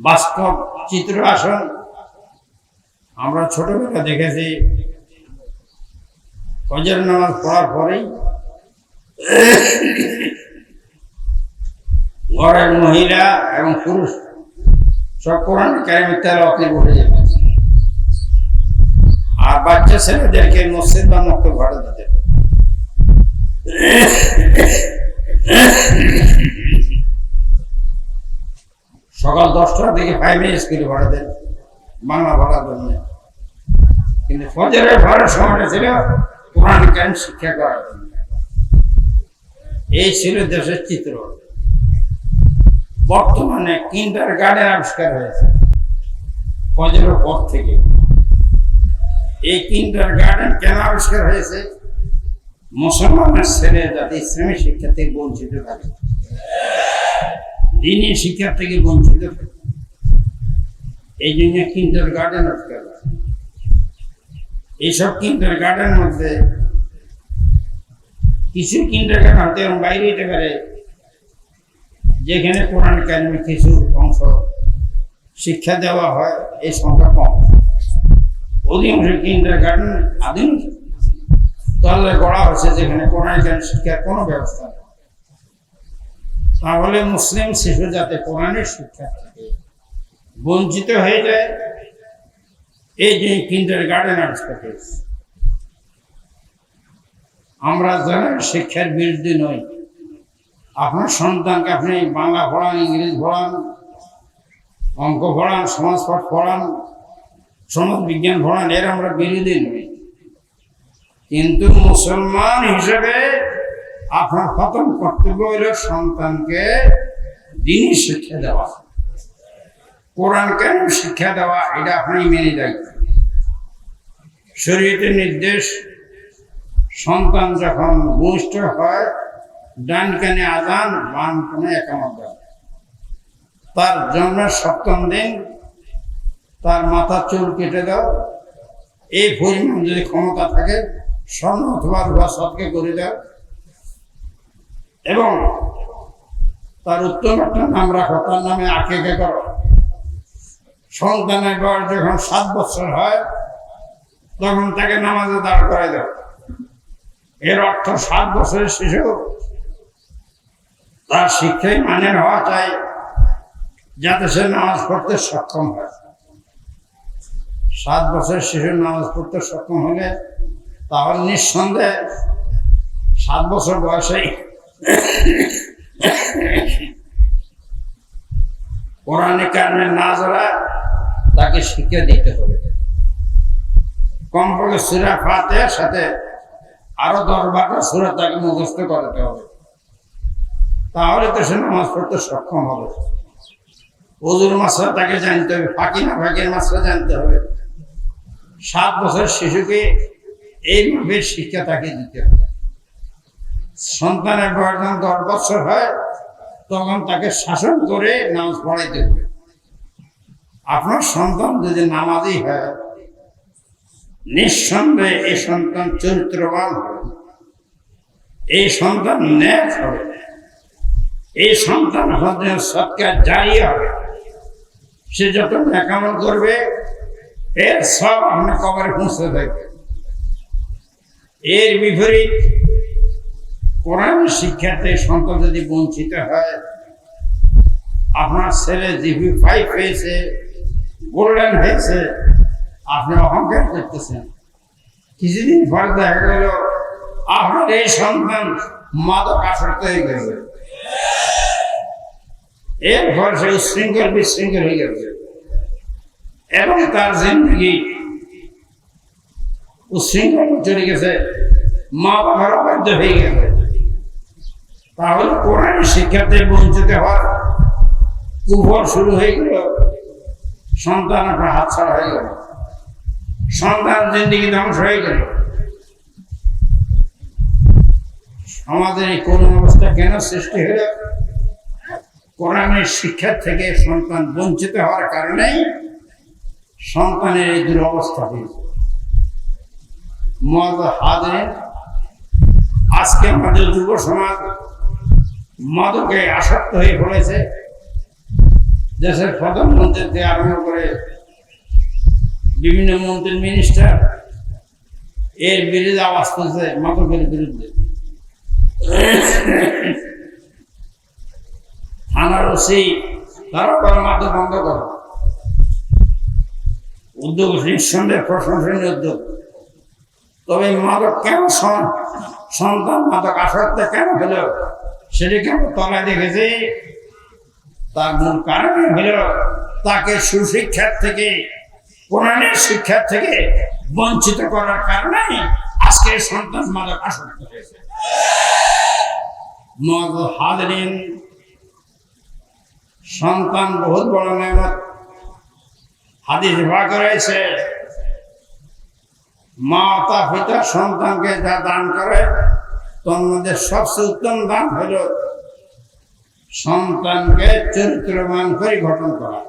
বাস্তব চিত্র আসন আমরা ছোটবেলা দেখেছি। ফজর নামাজ পড়ার পরেই ঘরের মহিলা এবং পুরুষ সব কোরআন কারিমের তেলাওয়াতে বসে যেত, আর বাচ্চা ছেলেদেরকে মসজিদ বা মক্তব ভাড়া দিতে। সকাল 10টার দিকে প্রাইমারি স্কুলে ভাড়া দেন বাংলা ভাড়ার জন্য, কিন্তু ফজরের ভাড়ার সময়টা ছিল কোরআন কারিম শিক্ষা করার জন্য। এই ছিল দেশের চিত্র। বর্তমানে কিন্ডার গার্ডেন আবিষ্কার হয়েছে ফজরের পর থেকে। এই কিন্ডার গার্ডেন কেন আবিষ্কার হয়েছে? মুসলমানের ছেলে যাতে ইসলামী শিক্ষা থেকে বঞ্চিত থাকে, দিনী শিক্ষা থেকে বঞ্চিত থাকে, এই জন্য কিন্ডার গার্ডেন আবিষ্কার হয়েছে। এইসব কিন্ডার গার্ডেনের মধ্যে কিছু কিন্ডার গার্ডেন হতে এবং বাইরে হতে পারে যেখানে কোরআন কারিমের কিছু অংশ শিক্ষা দেওয়া হয়, এই সংখ্যা কম। অধিকাংশ কিন্ডার গার্ডেন আধুনিক দলে গড়া হচ্ছে যেখানে কোরআন কারিম শিক্ষার কোনো ব্যবস্থা নেই। তাহলে মুসলিম শিশু যাতে কোরআনের শিক্ষা থেকে বঞ্চিত হয়ে যায়, এই যে কিন্ডার গার্ডেন আবিষ্কার হয়েছে। আমরা যারা শিক্ষার বিরুদ্ধে নই। আপনার সন্তানকে আপনি বাংলা পড়ান, ইংরেজি পড়ান, অঙ্ক পড়ান, সমাজপাঠ পড়ান, সমাজ বিজ্ঞান পড়ান, এর আমরা বিরোধী নই। কিন্তু মুসলমান হিসেবে আপনার প্রথম কর্তব্য হল সন্তানকে দ্বীনি শিক্ষা দেওয়া, কোরআন কারিম শিক্ষা দেওয়া। এটা আপনারই মেনে দায়িত্ব। শরীয়তের নির্দেশ, সন্তান যখন ভূমিষ্ঠ হয় ডান কানে আযান, বাম কানে ইকামত দেওয়া। তার জন্মের 7ম দিন তার মাথার চুল কেটে দাও, এই পরিমাণ যদি ক্ষমতা থাকে স্বর্ণ অথবা রূপা সদকা করে দাও, এবং তার উত্তম একটা নাম রাখো, তার নামে আকিকা করো। সন্তানের বয়স যখন 7 বছর হয় তখন তাকে নামাজে দাঁড় করাই দাও। এর অর্থ 7 বছরের শিশু তার শিক্ষায় মানের হওয়া চাই যাতে সে নামাজ পড়তে সক্ষম হয়। 7 বছরের শিশু নামাজ পড়তে সক্ষম হলে তাহলে নিঃসন্দেহে 7 বছর বয়সে কোরআনে কারিমের নাজরা তাকে শিক্ষা দিতে হবে। কমপক্ষে সূরা ফাতিহার সাথে আরো 10-12টা সূরা তাকে মুখস্থ করাতে হবে, তাহলে তো সে নামাজ পড়তে সক্ষম হবে। ওযুর মাসলা তাকে জানতে হবে, ফাঁকি না ফাঁকির মাসলা জানতে হবে। 7 বছরের শিশুকে এইভাবে শিক্ষা তাকে দিতে হবে। সন্তানের বয়স যখন 10 বছর হয় তখন তাকে শাসন করে নামাজ পড়াইতে হবে। আপনার সন্তান যদি নামাজি হয় নিঃসন্দেহে এই সন্তান চরিত্রবান হবে, এই সন্তান নেক হবে, এই সন্তান হতে সৎকার জারিয়া হবে। সে যত নেকামল করবে এর সব আপনার কবরে পৌঁছে থাকবে। এর বিপরীত কোরআন শিক্ষাতে সন্তান যদি বঞ্চিত হয়, আপনার ছেলে জিপি 5 পেয়েছে, গোল্ডেন হয়েছে, আপনি অহংকার করতেছেন। কিছুদিন পর দেখা গেল আপনার এই সন্তান মাদক আসক্ত হয়ে গেছে, এরপর সে উশৃঙ্খল বিশৃঙ্খল হয়ে গেছে এবং তার জিন্দগি উশৃঙ্খল চলে গেছে, মা বাবার অবাধ্য হয়ে গেছে। তাহলে কোরআন শিক্ষাতে বঞ্চিত হওয়ার কুফর শুরু হয়ে গেল, সন্তান আপনার হাতছাড়া হয়ে গেল, সন্তান জিন্দগি ধ্বংস হয়ে গেল। সমাজের এই করুণ অবস্থা কেন সৃষ্টি হল? কোরআনের শিক্ষা থেকে সন্তান বঞ্চিত হওয়ার কারণেই সন্তানের এই দুরবস্থা হয়েছে। আজকে আমাদের যুব সমাজ মাদকে আসক্ত হয়ে পড়েছে। দেশের প্রধানমন্ত্রী থেকে আরম্ভ করে বিভিন্ন মন্ত্রী মিনিস্টার এর বিরুদ্ধে আওয়াজ তুলছে, মাদকের বিরুদ্ধে। থানার ওসি তারা করে মাদক বন্ধ করো। উদ্যোগ নিঃসন্দেহে প্রশংসনীয় উদ্যোগ। তবে মাদক কেন সন্তান মাদক আসক্ত কেন হল সেটি কেন তলায় দেখেছি। তার মূল কারণ হল তাকে সুশিক্ষার থেকে, কোরআনের শিক্ষার থেকে বঞ্চিত করার কারণে আজকে সন্তান মাদক আসক্ত হয়েছে। হাজরিন, সন্তান বহুত বড় নেয়ামত। হাদিস ভাগ রয়েছে, মাতা পিতা সন্তানকে যা দান করে তার মধ্যে সবচেয়ে উত্তম দান হল সন্তানকে চরিত্রবান করে গঠন করা,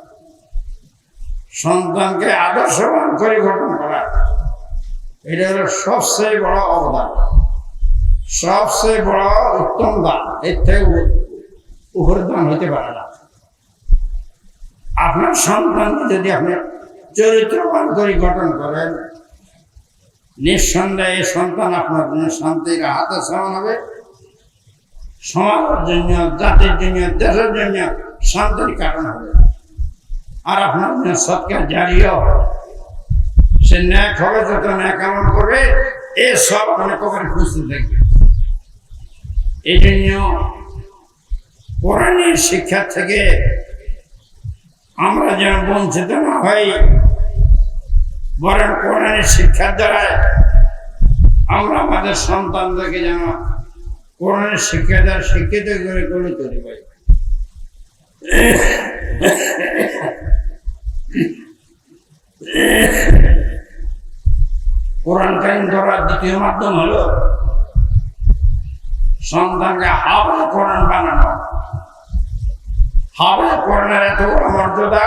সন্তানকে আদর্শবান করে গঠন করা। এটা হলো সবচেয়ে বড় অবদান, সবচেয়ে বড় উত্তম দান। এর থেকে উপরের দান হতে পারে না। আপনার সন্তানকে যদি আপনি চরিত্রবান করে গঠন করেন, নিঃসন্দেহে এই সন্তান আপনার জন্য শান্তির হাতে সমান হবে, সমাজের জন্য, জাতির জন্য, দেশের জন্য শান্তির কারণ হবে। আর আপনার জন্য সৎকার জারিও হবে। সে ন্যাক হবে, যত ন্যাক আমল করবে এ সব আপনার কবরে খুঁজতে থাকবে। এই জন্য কোরআনের শিক্ষা থেকে আমরা যেন বঞ্চিত না হই, বরং কোরআনের শিক্ষার দ্বারা আমরা আমাদের সন্তানদেরকে যেন কোরআনের শিক্ষা দ্বারা শিক্ষিত করে গড়ে তুলি পাই। কোরআন কারীম ধরার দ্বিতীয় মাধ্যম হলো সন্তানকে হাফেজ কোরআন বানানো। হাফেজ কোরআনের এত বড় মর্যাদা,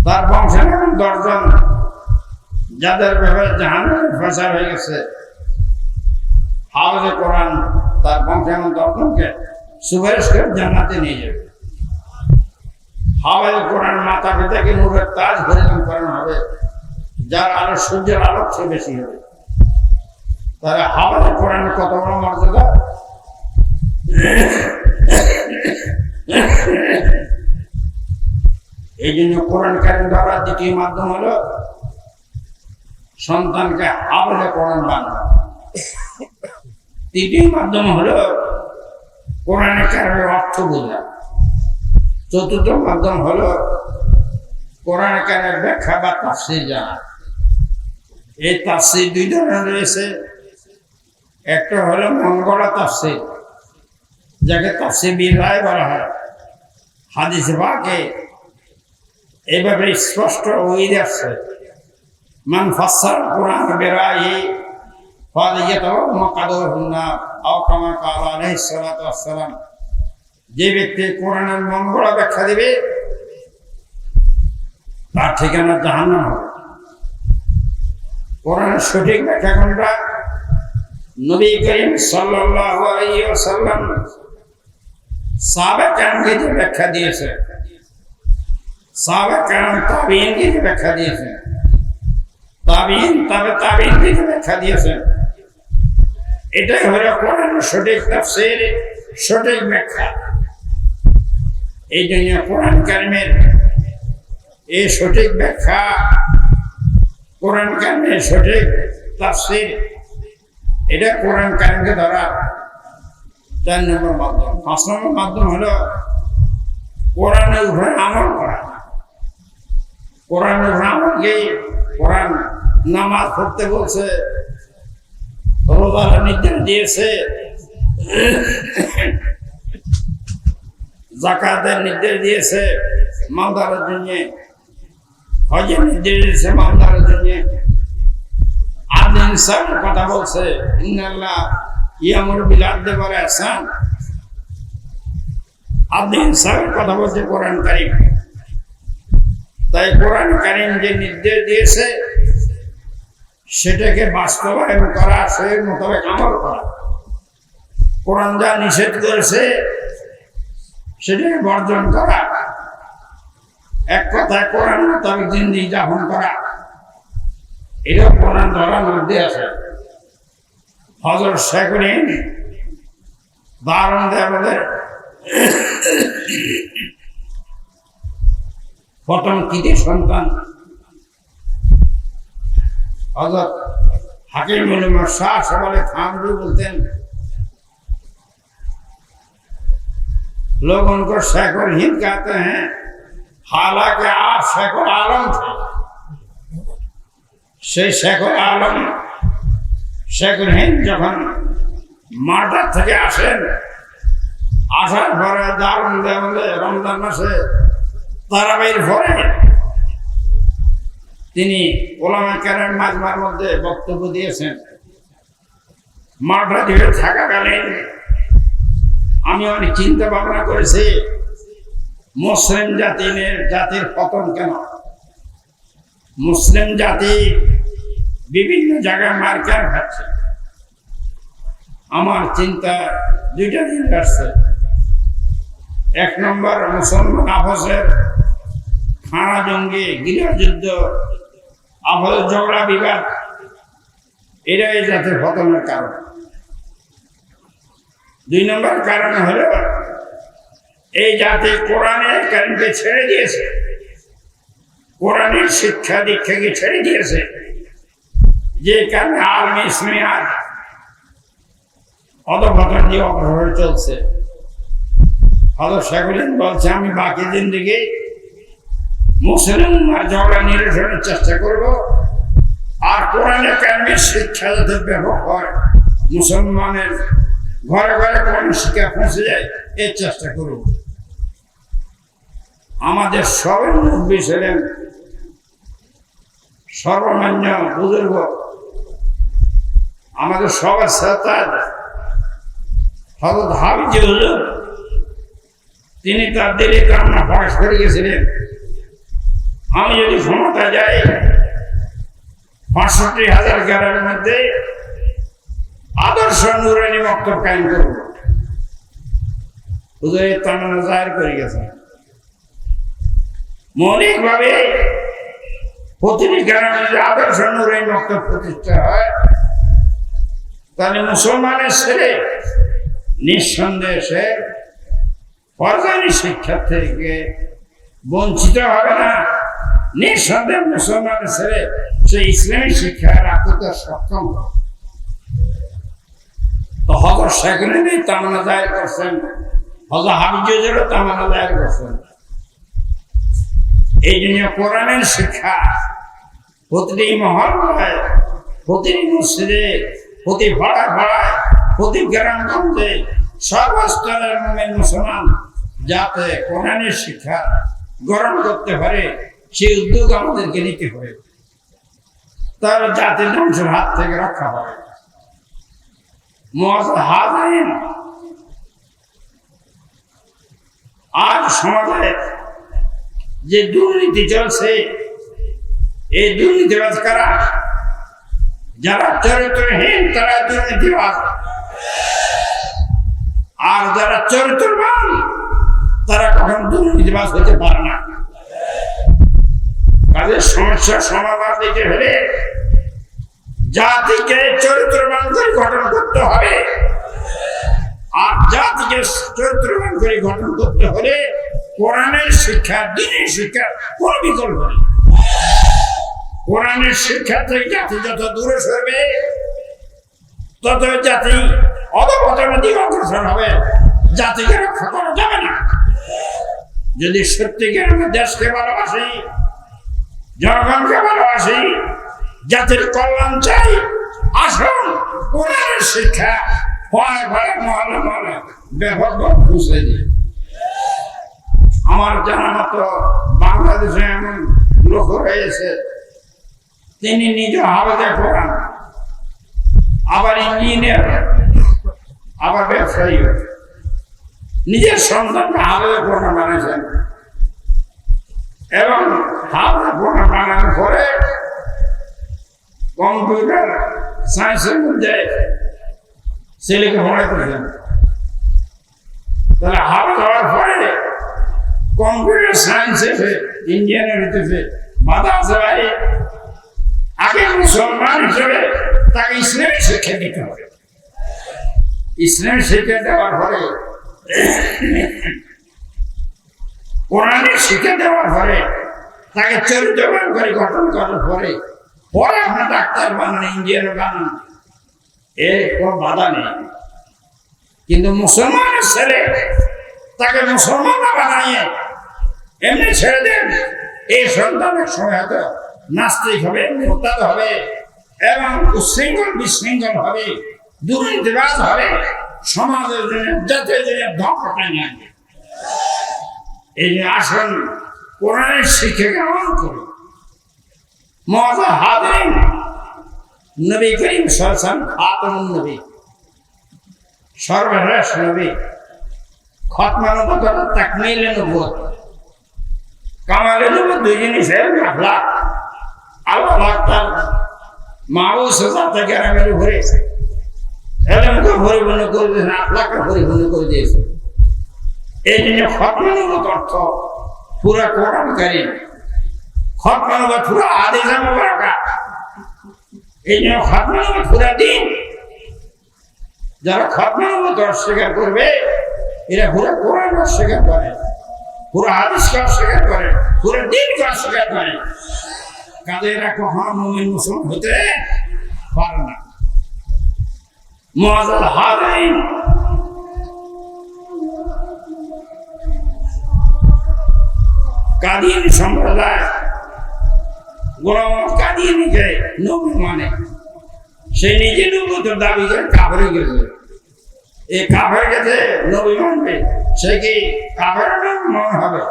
তার বংশের এমন 10 জন যাদের ব্যাপারে জাহান্নামে ফয়সালা হয়ে গেছে। হাফেজ কোরআন তার বংশের এমন 10 জনকে সুপারিশ করে জান্নাতে নিয়ে যাবে। হাফেজ কোরআন মাতা পিতাকে নূরের তাজ পরিধান করানো হবে, যার আলো সূর্যের আলোর চেয়ে বেশি হবে। তাহলে হাফেজ কোরআনের কত বড় মর্যাদা! এই জন্য কোরআন কারীম ধরার দ্বিতীয় মাধ্যম হলো সন্তানকে হাফেজ কোরআন বানানো। তৃতীয় মাধ্যম হলো কোরআন কারীমের অর্থ বোঝা। চতুর্থ মাধ্যম হলো কোরআন কারীমের ব্যাখ্যা বা তাফসীর জানা। এই তাফসীর 2 ধরনের রয়েছে। একটা হলো মঙ্গলা তাফসীর, যাকে তাফসীর রায় বলা হয়। হাদিস পাকে এইভাবে স্পষ্ট ওহী আসছে, মান ফাসসার কোরআন বিরায়ি ফালিয়াতাওয়াক্কাল মাকাদুহুন নার আও কামা ক্বালা আলাইহিস সালাতু ওয়াস সালাম। যে ব্যক্তি কোরআনের মঙ্গলা ব্যাখ্যা দিবে তার ঠিকানা জাহান্নাম হবে। কোরআনের সঠিক ব্যাখ্যা কোনটা? নবী করিম সাল্লাল্লাহু আলাইহি ওয়াসাল্লাম সাহাবায়ে কেরামকে যে ব্যাখ্যা দিয়েছে, সাহাবায়ে কেরাম তাবিঈনকে যে ব্যাখ্যা দিয়েছেন, তাবিঈন তবে তাবিঈনকে যে ব্যাখ্যা দিয়েছেন, এটাই হলো কোরআনের সঠিক তাফসীর, সঠিক ব্যাখ্যা। এই জন্য কোরআন কারীমের এই সঠিক ব্যাখ্যা, কোরআন কারীমের সঠিক তাফসীর, এটা কোরআন কারীমকে ধরা 4 নম্বর মাধ্যম। 5 নম্বর মাধ্যম হলো কোরআনের উপরে আমল করা। কোরআনের উপরে আমলকে কোরআন নামাজ পড়তে বলছে, রোজার নির্দেশ দিয়েছে, যাকাতের নির্দেশ দিয়েছে মালদারের জন্য, হজের নির্দেশ দিয়েছে মালদারের জন্য, আদল ইনসাফের কথা বলছে, ইন্নাল্লাহ ইয়ামুরু বিল আদলি ওয়াল ইহসান। আদল ইনসাফের কথা বলছে কোরআন কারীম। তাই কোরআন কারীম যে নির্দেশ দিয়েছে সেটাকে বাস্তবায়ন করা, সেই মোতাবেক আমল করা। কোরআন যা নিষেধ করেছে সেটাকে বর্জন করা, এক কথায় কোরআন মোতাবেক জিন্দেগি যাপন করা, এটা কোরআন ধরার মধ্যে আছে। হযরত শেখুল হিন্দ দারুণ দেবদের প্রথম কৃতি সন্তান হযরত হাকিম উলামা শাহ সওয়ালে থানভী বলতেন, लोग उनको शेखुल हिंद कहते हैं, हालांकि आप शेखुल आलम थे। সেই শেখুল আলম শেখুল হিন্দ যখন মালটা থেকে আসেন, আসার পরে দারুণ দেওয়ালে রমজান মাসে তারাবির পরে তিনি উলামা কেরামের মাজমার মধ্যে বক্তব্য দিয়েছেন। মালটা দিয়ে থাকাকালীন আমি অনেক চিন্তা ভাবনা করেছি, মুসলিম জাতির পতন কেন? মুসলিম জাতি বিভিন্ন জায়গায় মার কেন খাচ্ছে? আমার চিন্তা দুইটা দিন আসছে। এক নম্বর, মুসলমান আপসের খানা জঙ্গি, গৃহযুদ্ধ, আপসের ঝগড়া বিবাদ, এটাই জাতির পতনের কারণ। দুই নম্বর কারণ হলো এই জাতি কোরআনের কারিমকে ছেড়ে দিয়েছে, কোরআনের শিক্ষা দীক্ষাকে ছেড়ে দিয়েছে, যে কারণে আলমী ইসলামিয়াত অধঃপতন দিয়ে অগ্রসর চলছে। হযরত শেখুল হিন্দ বলছে, আমি বাকি জিন্দেগি মুসলিম আর ঝগড়া নিরসনের চেষ্টা করব, আর কোরআনের কারিমের শিক্ষা যাতে ব্যাপক হয়, মুসলমানের ঘরে ঘরে কোরআন শিক্ষা পৌঁছে যায়, এর চেষ্টা করব। আমাদের সবার মুরব্বী ছিলেন সর্বমান্য বুজুর্গ, আমাদের সবার সরদার হযরত হাফিজ হুজুর, তিনি তার দিলে কান্না প্রকাশ করে গেছিলেন, আমি যদি ক্ষমতা যাই ৬৫,০০০ গ্রামের মধ্যে আদর্শ নুরানি মক্তব কায়েম করব। হুজুরের তামান্না জাহির করে গেছেন। মৌলিকভাবে প্রতিটি গ্রামে যদি আদর্শ নুরানি মক্তব প্রতিষ্ঠা হয়, তাহলে মুসলমানের ছেলে নিঃসন্দেহে সে ফরজানি শিক্ষা থেকে বঞ্চিত হবে না। নিঃসন্দেহে মুসলমানের ছেলে সে ইসলামী শিক্ষা রাখতে সক্ষম হবে। তো হযরত শেখুল হিন্দ তামান্না জাহির করছেন, হযরত হাফিজ হুজুরও তামান্না জাহির করছেন। এই জন্য কোরআনের শিক্ষা প্রতিটি মহল্লায়, প্রতিটি মসজিদে, প্রতি পাড়ায় পাড়ায়, প্রতি গ্রামগঞ্জে সর্বস্তরের মুসলমান যাতে কোরআনের শিক্ষা গ্রহণ করতে পারে, সেই উদ্যোগ আমাদেরকে নিতে হবে, তার জাতির ধ্বংসের হাত থেকে রক্ষা পাবে। আজ সমাজে যে দুর্নীতি চলছে, এই দুর্নীতিবাজ কারা? যারা চরিত্রহীন তারা দুর্নীতিবাজ, আর যারা চরিত্রবান তারা কখন দুর্নীতিবাজ হতে পারে না। কাজের সমস্যার সমাধান দিতে হলে জাতিকে চরিত্রবান করে গঠন করতে হবে, আর জাতিকে চরিত্রবান করে গঠন করতে হলে কোরআনের শিক্ষা, দ্বীনের শিক্ষা কোন বিকল্প নেই। কোরআনের শিক্ষা থেকে জাতি যত দূরে সরবে, তত জাতি অধঃপতনের দিকে অগ্রসর হবে। জাতিকে রক্ষা করা যাবে না। যদি সত্যিকার আমরা দেশকে ভালোবাসি, জনগণকে ভালোবাসি, জাতির কল্যাণ চাই, আসুন কোরআনের শিক্ষা ঘরে ঘরে মহল্লা মহল্লা ব্যাপকভাবে পৌঁছে দিই। আমার জানা মতো বাংলাদেশে এমন লোক রয়েছে, তিনি নিজ হাফেজে কোরআন, আবার ইঞ্জিনিয়ার, আবার ব্যবসায়ী, নিজের সন্তানকে হাফেজে কোরআন বানিয়েছেন, এবং হাফেজে কোরআন বানানোর পরে কম্পিউটার সায়েন্সের মধ্যে ছেলেকে পড়াইতেছেন। তাহলে হাফেজ হওয়ার পরে কম্পিউটার সায়েন্স এসে ইঞ্জিনিয়ার হইতেছে, বাধা আছে ভাই। আগে মুসলমান হিসেবে তাকে ইসলামী শিক্ষা দিতে হবে। ইসলামী শিক্ষা দেওয়ার পরে, কোরআনের শিক্ষা দেওয়ার পরে, তাকে চরিত্রবান করে গঠন করার পরে পরে আপনার ডাক্তার বানান, ইঞ্জিনিয়ার বানান, এর কোনো বাধা নেই। কিন্তু মুসলমানের ছেলে তাকে মুসলমান না বানাইয়ে এমনি ছেড়ে দেন, এই সন্তানের সময় হয়তো নাস্তিক হবে, মোরতাদ হবে এবং উচ্ছৃঙ্খল বিশৃঙ্খল হবে, দুর্নীতিবাজ হবে, সমাজের জন্য জাতীয় জন্য ধ্বংসটা নিয়ে আসবে। এই যে আসন কোরআনের শিক্ষা গ্রহণ করে মজা হাদিন নবী করিম সাল্লাল্লাহু আলাইহি খাতামুন নবী, সর্বশেষ নবী, খতমে নবুওত আর তাকমিলে নবুওত। কামালে নবুওত দুই জিনিসের আখলাক। আল্লাহ তার মাবুস জাতে কেরামের উপরে এলমকে পরিপূর্ণ করে দিয়েছেন, আখলাককে পরিপূর্ণ করে দিয়েছেন। এই জন্য খতমে নবুওত অর্থ পুরা কোরআন কারীম, খতমে নবুওত পুরা হাদিসে মুবারাকা। এই জন্য খতমে নবুওত পুরা দিন। যারা খতমে নবুওত অস্বীকার করবে এরা পুরা কোরআন অস্বীকার করে, পুরা হাদিসকে অস্বীকার করে, পুরা দিনকে অস্বীকার করে। কাজে এরা কখনো মুমিন মুসলমান হতে পারে না। মুআজ্জাল হাদিন কাদিয়ানী সম্প্রদায়, গোলাম কাদিয়ানীকে নবী মানে, সে নিজে নবুওতের দাবি করে কাফের হয়ে গেছে। এই কাফের গেছে নবী মানবে, সে কি কাফের মন হবে?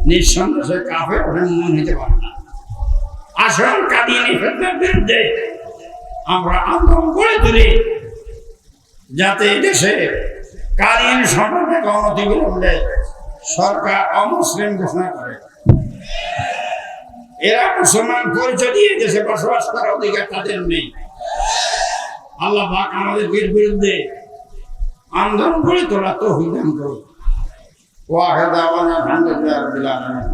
নিঃসন্দেহে সে কাফের মন হইতে পারে না। আসল কাদিয়ানী ফিতনার বিরুদ্ধে আমরা আন্দোলন করে তুলি, যাতে দেশে কাদিয়ানী সম্প্রদায়কে অনতিবিলম্বে সরকার অমুসলিম ঘোষণা করে। এরা মুসলমান পরিচয় দিয়ে দেশে বসবাস করার অধিকার তাদের নেই। আল্লাহ পাক আমাদের বিরুদ্ধে আন্দোলন করে তোলা তৌফিক দান করুন। ওয়াহিদ আওয়ানা আলহামদুলিল্লাহ রাব্বিল আলামিন।